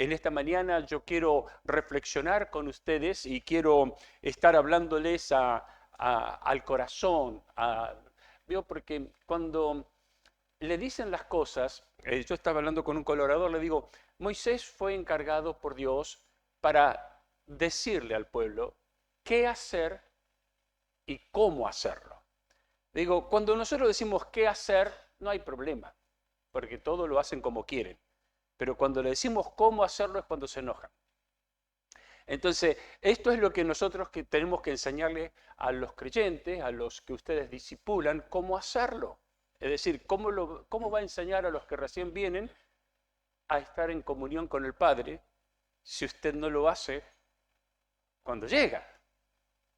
en esta mañana yo quiero reflexionar con ustedes y quiero estar hablándoles al corazón. ¿Vio? Porque cuando le dicen las cosas, yo estaba hablando con un colaborador, le digo, Moisés fue encargado por Dios para decirle al pueblo qué hacer y cómo hacerlo. Digo, cuando nosotros decimos qué hacer, no hay problema, porque todos lo hacen como quieren. Pero cuando le decimos cómo hacerlo es cuando se enojan. Entonces, esto es lo que nosotros tenemos que enseñarle a los creyentes, a los que ustedes discipulan, cómo hacerlo. Es decir, cómo va a enseñar a los que recién vienen a estar en comunión con el Padre si usted no lo hace cuando llega.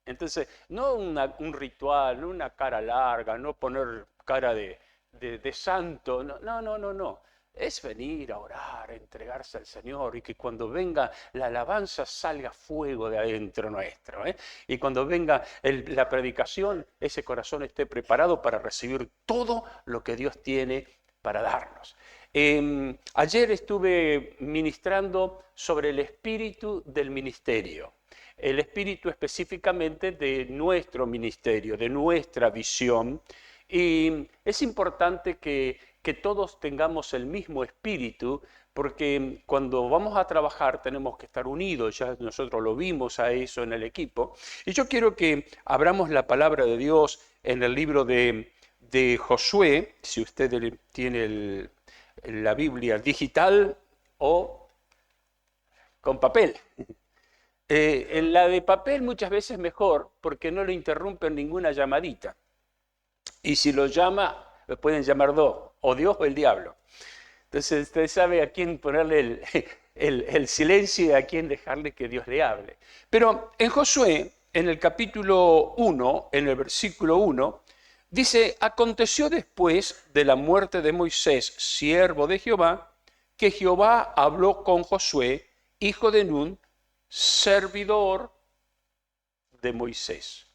Entonces, no un ritual, no una cara larga, no poner cara de santo, no. Es venir a orar, a entregarse al Señor y que cuando venga la alabanza salga fuego de adentro nuestro. Y cuando venga la predicación, ese corazón esté preparado para recibir todo lo que Dios tiene para darnos. Ayer estuve ministrando sobre el espíritu del ministerio. El espíritu específicamente de nuestro ministerio, de nuestra visión. Y es importante que todos tengamos el mismo espíritu, porque cuando vamos a trabajar tenemos que estar unidos, ya nosotros lo vimos a eso en el equipo. Y yo quiero que abramos la palabra de Dios en el libro de Josué, si usted tiene la Biblia digital o con papel. En la de papel muchas veces mejor porque no lo interrumpen ninguna llamadita. Y si lo llama, lo pueden llamar dos, o Dios o el diablo. Entonces usted sabe a quién ponerle el silencio y a quién dejarle que Dios le hable. Pero en Josué, en el capítulo 1, en el versículo 1, dice, aconteció después de la muerte de Moisés, siervo de Jehová, que Jehová habló con Josué, hijo de Nun, servidor de Moisés.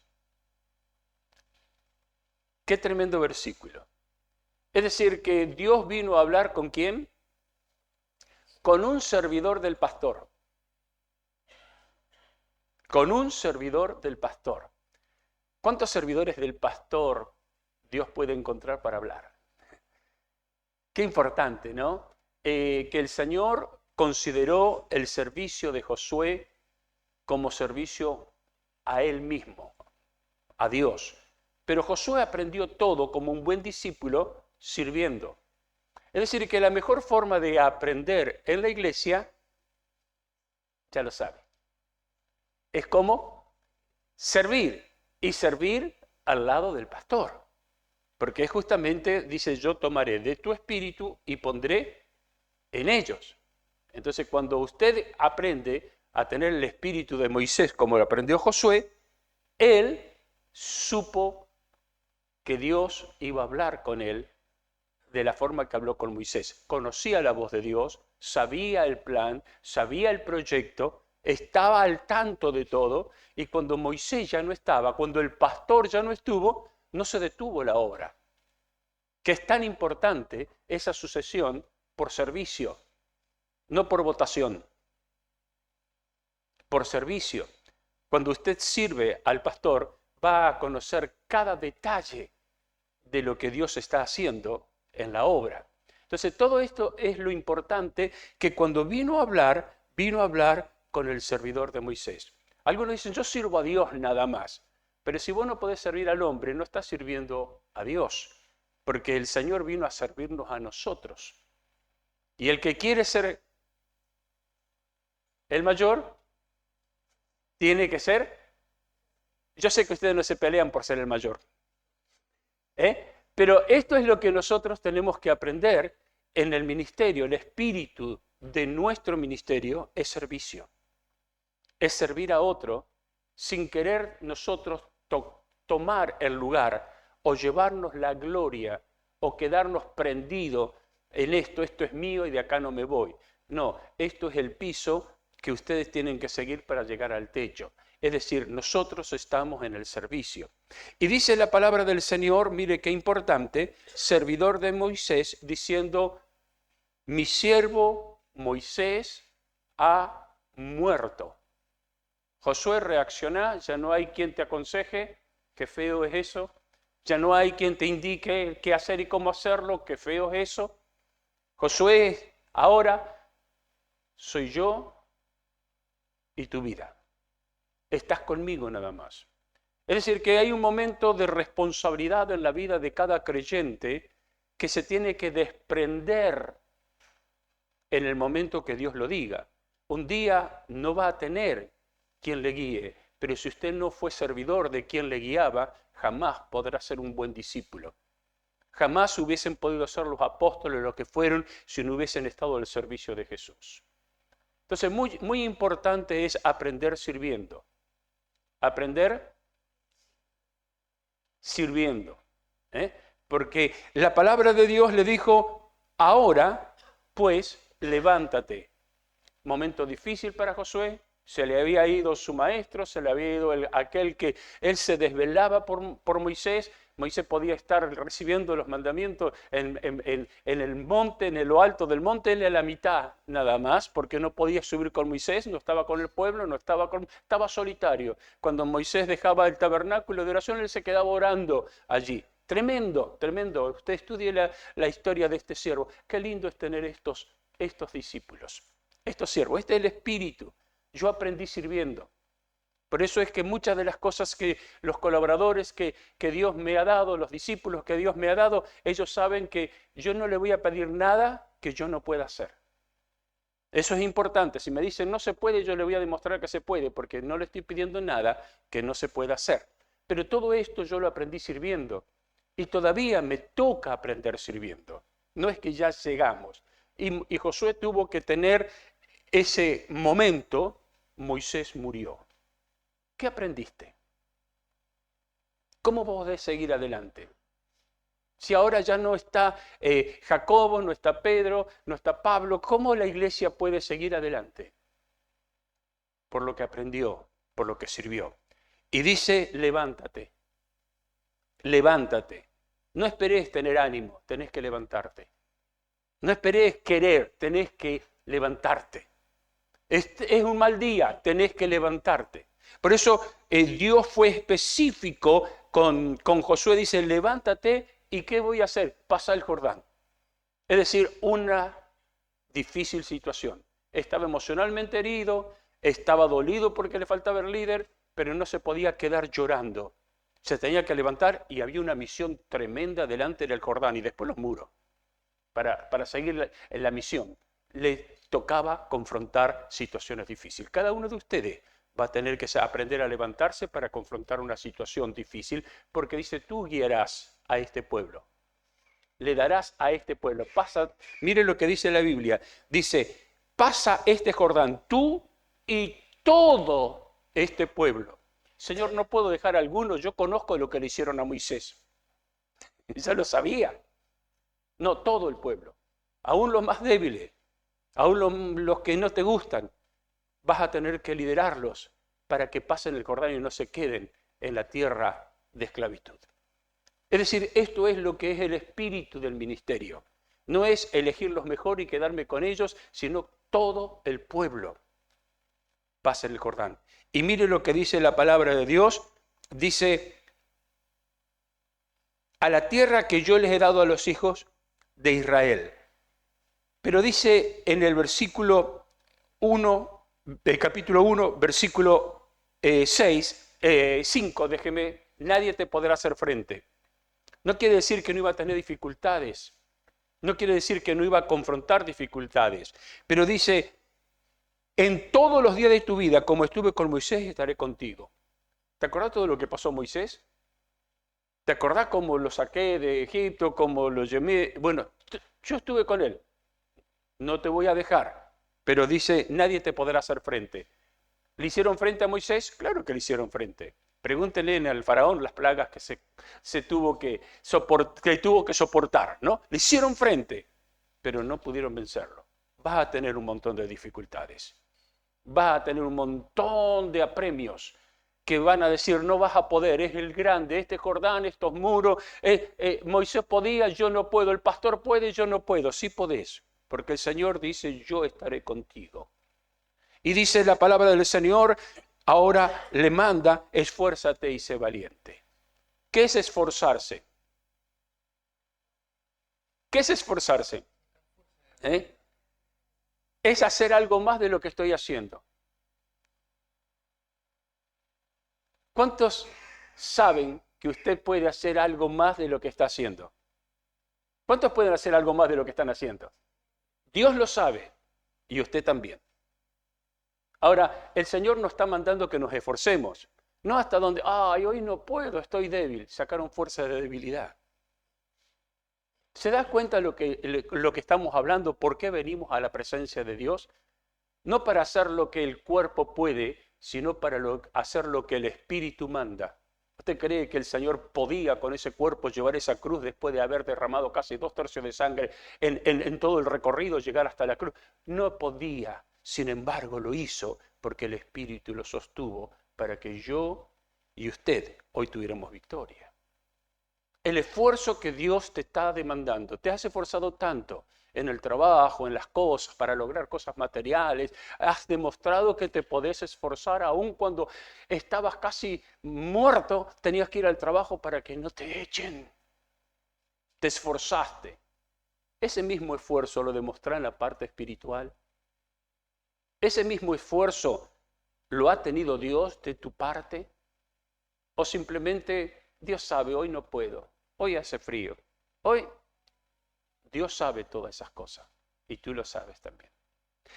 Qué tremendo versículo. Es decir, que Dios vino a hablar ¿con quién? Con un servidor del pastor. Con un servidor del pastor. ¿Cuántos servidores del pastor Dios puede encontrar para hablar? Qué importante, ¿no? Que el Señor consideró el servicio de Josué como servicio a Él mismo, a Dios. Pero Josué aprendió todo como un buen discípulo sirviendo. Es decir, que la mejor forma de aprender en la iglesia, ya lo sabe, es como servir y servir al lado del pastor. Porque justamente dice, yo tomaré de tu espíritu y pondré en ellos. Entonces, cuando usted aprende a tener el espíritu de Moisés como lo aprendió Josué, él supo que Dios iba a hablar con él de la forma que habló con Moisés. Conocía la voz de Dios, sabía el plan, sabía el proyecto, estaba al tanto de todo, y cuando Moisés ya no estaba, cuando el pastor ya no estuvo, no se detuvo la obra. Que es tan importante esa sucesión por servicio, no por votación, por servicio. Cuando usted sirve al pastor, va a conocer cada detalle de lo que Dios está haciendo en la obra. Entonces, todo esto es lo importante, que cuando vino a hablar con el servidor de Moisés. Algunos dicen, yo sirvo a Dios nada más. Pero si vos no podés servir al hombre, no estás sirviendo a Dios, porque el Señor vino a servirnos a nosotros. Y el que quiere ser el mayor, tiene que ser. Yo sé que ustedes no se pelean por ser el mayor. Pero esto es lo que nosotros tenemos que aprender en el ministerio. El espíritu de nuestro ministerio es servicio. Es servir a otro sin querer nosotros tomar el lugar o llevarnos la gloria o quedarnos prendidos en esto es mío y de acá no me voy. No, esto es el piso que ustedes tienen que seguir para llegar al techo. Es decir, nosotros estamos en el servicio. Y dice la palabra del Señor, mire qué importante, servidor de Moisés, diciendo, mi siervo Moisés, ha muerto. Josué, reacciona, ya no hay quien te aconseje, qué feo es eso. Ya no hay quien te indique qué hacer y cómo hacerlo, qué feo es eso. Josué, ahora soy yo y tu vida. Estás conmigo nada más. Es decir, que hay un momento de responsabilidad en la vida de cada creyente que se tiene que desprender en el momento que Dios lo diga. Un día no va a tener quien le guíe, pero si usted no fue servidor de quien le guiaba, jamás podrá ser un buen discípulo. Jamás hubiesen podido ser los apóstoles lo que fueron si no hubiesen estado al servicio de Jesús. Entonces, muy importante es aprender sirviendo. Aprender sirviendo. Porque la palabra de Dios le dijo, ahora, pues, levántate. Momento difícil para Josué, se le había ido su maestro, se le había ido aquel que él se desvelaba por Moisés. Moisés podía estar recibiendo los mandamientos en el monte, en lo alto del monte, él a la mitad nada más, porque no podía subir con Moisés, no estaba con el pueblo, estaba solitario. Cuando Moisés dejaba el tabernáculo de oración, él se quedaba orando allí. Tremendo, tremendo. Usted estudie la historia de este siervo. Qué lindo es tener estos discípulos, estos siervos. Este es el espíritu. Yo aprendí sirviendo. Por eso es que muchas de las cosas que los colaboradores que Dios me ha dado, los discípulos que Dios me ha dado, ellos saben que yo no le voy a pedir nada que yo no pueda hacer. Eso es importante. Si me dicen no se puede, yo le voy a demostrar que se puede, porque no le estoy pidiendo nada que no se pueda hacer. Pero todo esto yo lo aprendí sirviendo. Y todavía me toca aprender sirviendo. No es que ya llegamos. Y Josué tuvo que tener ese momento. Moisés murió. ¿Qué aprendiste? ¿Cómo podés seguir adelante? Si ahora ya no está Jacobo, no está Pedro, no está Pablo, ¿cómo la iglesia puede seguir adelante? Por lo que aprendió, por lo que sirvió. Y dice, levántate, levántate. No esperes tener ánimo, tenés que levantarte. No esperes querer, tenés que levantarte. Es un mal día, tenés que levantarte. Por eso Dios fue específico con Josué, dice, levántate, ¿y qué voy a hacer? Pasa el Jordán. Es decir, una difícil situación. Estaba emocionalmente herido, estaba dolido porque le faltaba el líder, pero no se podía quedar llorando. Se tenía que levantar y había una misión tremenda delante del Jordán y después los muros para seguir en la misión. Le tocaba confrontar situaciones difíciles. Cada uno de ustedes va a tener que aprender a levantarse para confrontar una situación difícil, porque dice, tú guiarás a este pueblo, le darás a este pueblo. Pasa, mire lo que dice la Biblia, dice, pasa este Jordán, tú y todo este pueblo. Señor, no puedo dejar a alguno, yo conozco lo que le hicieron a Moisés, ya lo sabía. No, todo el pueblo, aún los más débiles, aún los que no te gustan, vas a tener que liderarlos para que pasen el Jordán y no se queden en la tierra de esclavitud. Es decir, esto es lo que es el espíritu del ministerio. No es elegir los mejores y quedarme con ellos, sino todo el pueblo pasa el Jordán. Y mire lo que dice la palabra de Dios. Dice, a la tierra que yo les he dado a los hijos de Israel. Pero dice en el versículo 1, del capítulo 1, versículo 5, déjeme, nadie te podrá hacer frente. No quiere decir que no iba a tener dificultades, no quiere decir que no iba a confrontar dificultades, pero dice, en todos los días de tu vida, como estuve con Moisés, estaré contigo. ¿Te acordás todo lo que pasó a Moisés? ¿Te acordás cómo lo saqué de Egipto, cómo lo llevé? Bueno, yo estuve con él, no te voy a dejar, pero dice, nadie te podrá hacer frente. ¿Le hicieron frente a Moisés? Claro que le hicieron frente. Pregúntenle al faraón las plagas que tuvo que soportar, ¿no? Le hicieron frente, pero no pudieron vencerlo. Vas a tener un montón de dificultades. Vas a tener un montón de apremios que van a decir, no vas a poder, es el grande, este Jordán, estos muros, Moisés podía, yo no puedo, el pastor puede, yo no puedo. Sí podés, porque el Señor dice, yo estaré contigo. Y dice la palabra del Señor, ahora le manda, esfuérzate y sé valiente. ¿Qué es esforzarse? ¿Qué es esforzarse? Es hacer algo más de lo que estoy haciendo. ¿Cuántos saben que usted puede hacer algo más de lo que está haciendo? ¿Cuántos pueden hacer algo más de lo que están haciendo? Dios lo sabe y usted también. Ahora, el Señor nos está mandando que nos esforcemos. No hasta donde, ay, hoy no puedo, estoy débil. Sacaron fuerza de debilidad. ¿Se da cuenta lo que estamos hablando? ¿Por qué venimos a la presencia de Dios? No para hacer lo que el cuerpo puede, sino para hacer lo que el Espíritu manda. ¿Usted cree que el Señor podía con ese cuerpo llevar esa cruz después de haber derramado casi 2/3 de sangre en todo el recorrido, llegar hasta la cruz? No podía, sin embargo lo hizo porque el Espíritu lo sostuvo para que yo y usted hoy tuviéramos victoria. El esfuerzo que Dios te está demandando, te has esforzado tanto en el trabajo, en las cosas, para lograr cosas materiales, has demostrado que te podés esforzar aún cuando estabas casi muerto, tenías que ir al trabajo para que no te echen. Te esforzaste. Ese mismo esfuerzo lo demostró en la parte espiritual. Ese mismo esfuerzo lo ha tenido Dios de tu parte. O simplemente Dios sabe, hoy no puedo, hoy hace frío, hoy Dios sabe todas esas cosas y tú lo sabes también.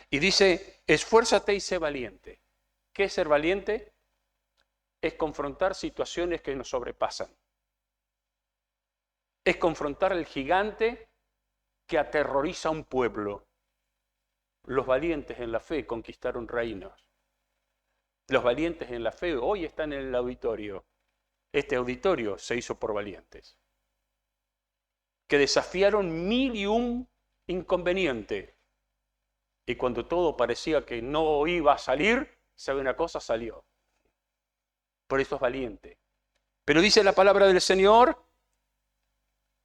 Y dice, esfuérzate y sé valiente. ¿Qué es ser valiente? Es confrontar situaciones que nos sobrepasan. Es confrontar el gigante que aterroriza a un pueblo. Los valientes en la fe conquistaron reinos. Los valientes en la fe hoy están en el auditorio. Este auditorio se hizo por valientes, que desafiaron 1001 inconvenientes. Y cuando todo parecía que no iba a salir, ¿sabe una cosa? Salió. Por eso es valiente. Pero dice la palabra del Señor,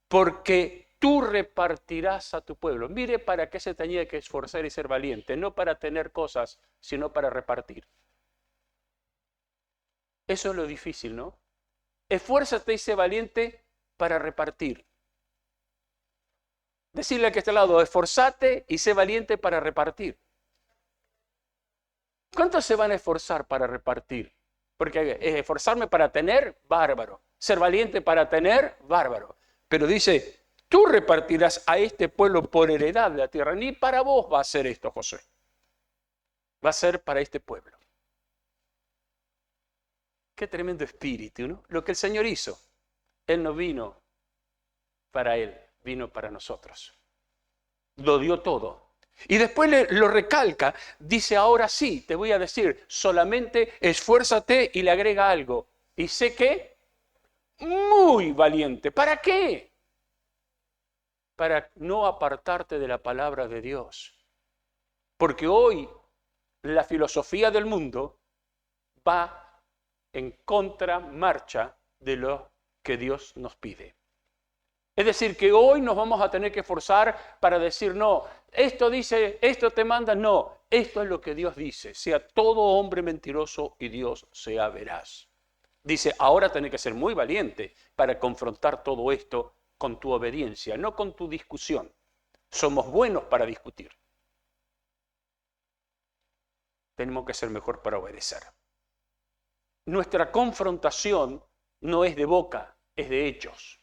porque tú repartirás a tu pueblo. Mire para qué se tenía que esforzar y ser valiente, no para tener cosas, sino para repartir. Eso es lo difícil, ¿no? Esfuérzate y sé valiente para repartir. Decirle al que está al lado, esforzate y sé valiente para repartir. ¿Cuántos se van a esforzar para repartir? Porque esforzarme para tener, bárbaro. Ser valiente para tener, bárbaro. Pero dice, tú repartirás a este pueblo por heredad de la tierra. Ni para vos va a ser esto, Josué. Va a ser para este pueblo. Qué tremendo espíritu, ¿no? Lo que el Señor hizo. Él no vino para Él, vino para nosotros. Lo dio todo. Y después lo recalca, dice, ahora sí, te voy a decir, solamente esfuérzate y le agrega algo. Y sé que, muy valiente. ¿Para qué? Para no apartarte de la palabra de Dios. Porque hoy la filosofía del mundo va en contramarcha de lo que Dios nos pide. Es decir, que hoy nos vamos a tener que esforzar para decir, no, esto dice, esto te manda, no, esto es lo que Dios dice, sea todo hombre mentiroso y Dios sea veraz. Dice, ahora tenés que ser muy valiente para confrontar todo esto con tu obediencia, no con tu discusión. Somos buenos para discutir. Tenemos que ser mejor para obedecer. Nuestra confrontación no es de boca, es de hechos.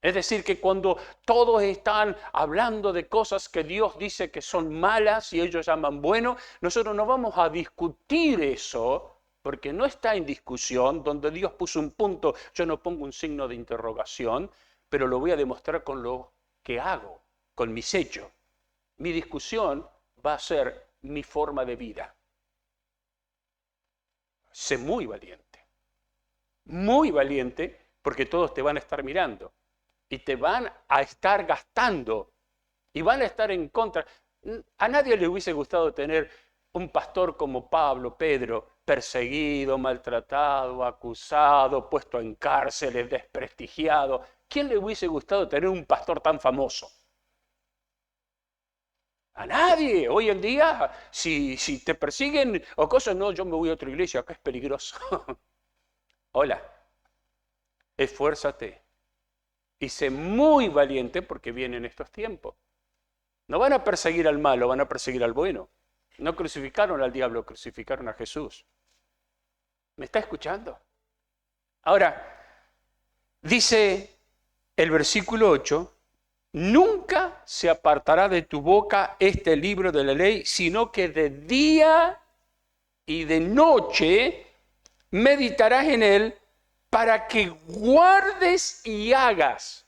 Es decir, que cuando todos están hablando de cosas que Dios dice que son malas y ellos llaman bueno, nosotros no vamos a discutir eso, porque no está en discusión, donde Dios puso un punto, yo no pongo un signo de interrogación, pero lo voy a demostrar con lo que hago, con mis hechos. Mi discusión va a ser mi forma de vida. Sé muy valiente, porque todos te van a estar mirando. Y te van a estar gastando y van a estar en contra. A nadie le hubiese gustado tener un pastor como Pablo, Pedro, perseguido, maltratado, acusado, puesto en cárceles, desprestigiado. ¿Quién le hubiese gustado tener un pastor tan famoso? A nadie. Hoy en día, si te persiguen o cosas, no, yo me voy a otra iglesia, acá es peligroso. Hola, esfuérzate y sé muy valiente porque vienen estos tiempos. No van a perseguir al malo, van a perseguir al bueno. No crucificaron al diablo, crucificaron a Jesús. ¿Me está escuchando? Ahora, dice el versículo 8, nunca se apartará de tu boca este libro de la ley, sino que de día y de noche meditarás en él para que guardes y hagas.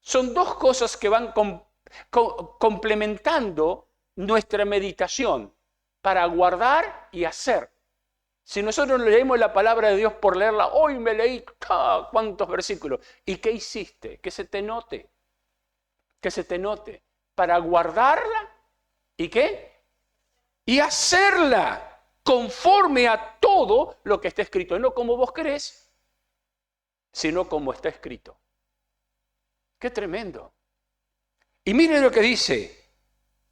Son dos cosas que van complementando nuestra meditación, para guardar y hacer. Si nosotros leemos la palabra de Dios por leerla, hoy me leí cuántos versículos. ¿Y qué hiciste? Que se te note. Que se te note. Para guardarla, ¿y qué? Y hacerla conforme a todo lo que está escrito. No como vos querés, sino como está escrito. ¡Qué tremendo! Y miren lo que dice.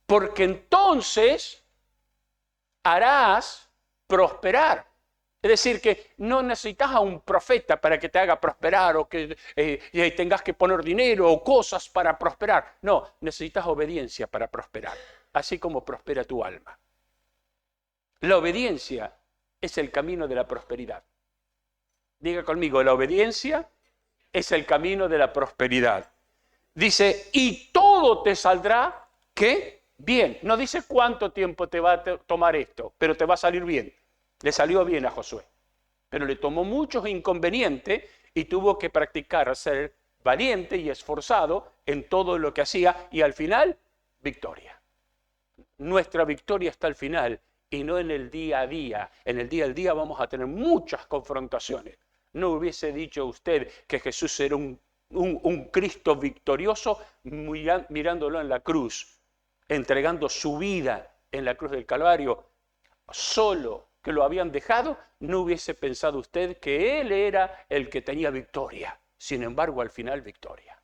Porque entonces harás prosperar. Es decir, que no necesitas a un profeta para que te haga prosperar o que tengas que poner dinero o cosas para prosperar. No, necesitas obediencia para prosperar, así como prospera tu alma. La obediencia es el camino de la prosperidad. Diga conmigo, la obediencia es el camino de la prosperidad. Dice, y todo te saldrá, ¿qué? Bien. No dice cuánto tiempo te va a tomar esto, pero te va a salir bien. Le salió bien a Josué, pero le tomó muchos inconvenientes y tuvo que practicar ser valiente y esforzado en todo lo que hacía y al final, victoria. Nuestra victoria está al final y no en el día a día. En el día a día vamos a tener muchas confrontaciones. No hubiese dicho usted que Jesús era un Cristo victorioso mirándolo en la cruz, entregando su vida en la cruz del Calvario, solo que lo habían dejado, no hubiese pensado usted que Él era el que tenía victoria. Sin embargo, al final, victoria.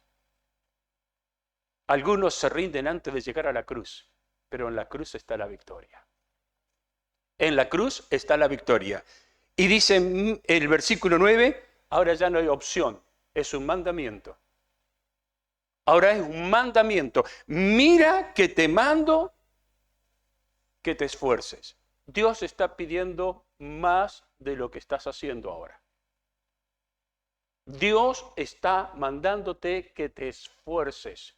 Algunos se rinden antes de llegar a la cruz, pero en la cruz está la victoria. En la cruz está la victoria. Y dice el versículo 9, ahora ya no hay opción, es un mandamiento. Ahora es un mandamiento. Mira que te mando que te esfuerces. Dios está pidiendo más de lo que estás haciendo ahora. Dios está mandándote que te esfuerces.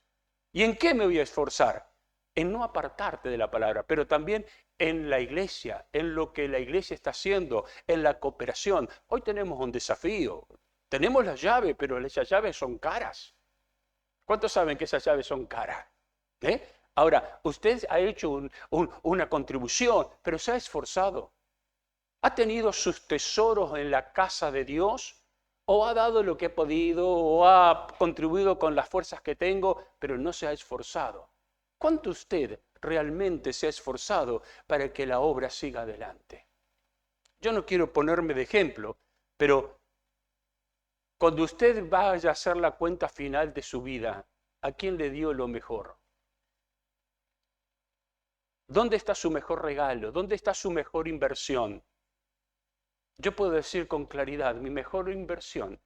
¿Y en qué me voy a esforzar? En no apartarte de la palabra, pero también en la iglesia, en lo que la iglesia está haciendo, en la cooperación. Hoy tenemos un desafío. Tenemos las llaves, pero esas llaves son caras. ¿Cuántos saben que esas llaves son caras? Ahora, usted ha hecho una contribución, pero se ha esforzado. ¿Ha tenido sus tesoros en la casa de Dios? ¿O ha dado lo que ha podido? ¿O ha contribuido con las fuerzas que tengo, pero no se ha esforzado? ¿Cuánto usted realmente se ha esforzado para que la obra siga adelante? Yo no quiero ponerme de ejemplo, pero cuando usted vaya a hacer la cuenta final de su vida, ¿a quién le dio lo mejor? ¿Dónde está su mejor regalo? ¿Dónde está su mejor inversión? Yo puedo decir con claridad, mi mejor inversión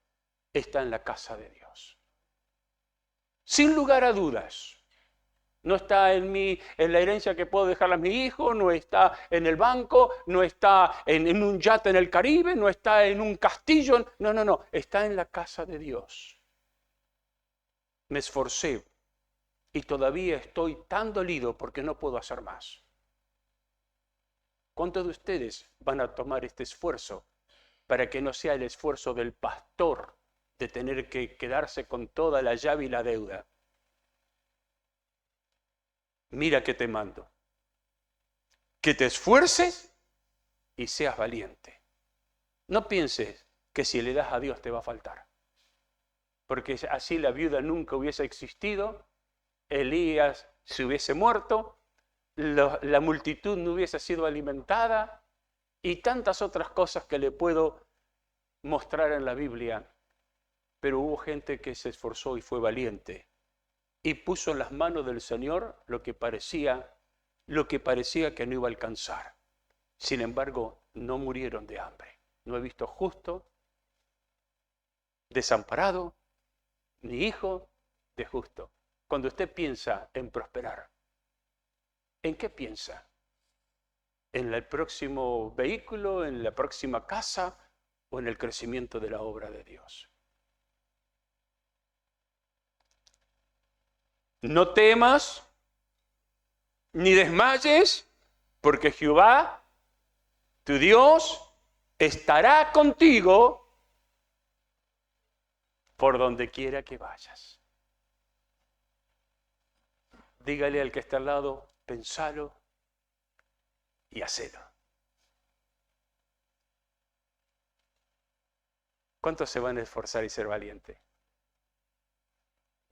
está en la casa de Dios. Sin lugar a dudas. No está en la herencia que puedo dejarle a mi hijo, no está en el banco, no está en un yate en el Caribe, no está en un castillo. No, está en la casa de Dios. Me esforcé y todavía estoy tan dolido porque no puedo hacer más. ¿Cuántos de ustedes van a tomar este esfuerzo para que no sea el esfuerzo del pastor de tener que quedarse con toda la llave y la deuda? Mira que te mando, que te esfuerces y seas valiente. No pienses que si le das a Dios te va a faltar, porque así la viuda nunca hubiese existido, Elías se hubiese muerto, la multitud no hubiese sido alimentada y tantas otras cosas que le puedo mostrar en la Biblia. Pero hubo gente que se esforzó y fue valiente y puso en las manos del Señor lo que parecía que no iba a alcanzar. Sin embargo, no murieron de hambre. No he visto justo desamparado, ni hijo de justo. Cuando usted piensa en prosperar, ¿en qué piensa? ¿En el próximo vehículo, en la próxima casa o en el crecimiento de la obra de Dios? No temas ni desmayes, porque Jehová, tu Dios, estará contigo por donde quiera que vayas. Dígale al que está al lado, pensalo y hacelo. ¿Cuántos se van a esforzar y ser valientes?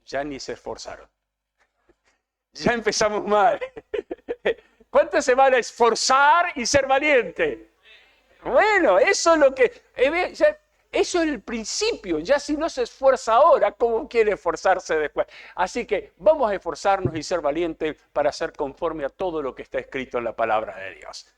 Ya ni se esforzaron. Ya empezamos mal. ¿Cuántos se van a esforzar y ser valientes? Bueno, eso es lo que... Eso es el principio. Ya si no se esfuerza ahora, ¿cómo quiere esforzarse después? Así que vamos a esforzarnos y ser valientes para ser conforme a todo lo que está escrito en la palabra de Dios.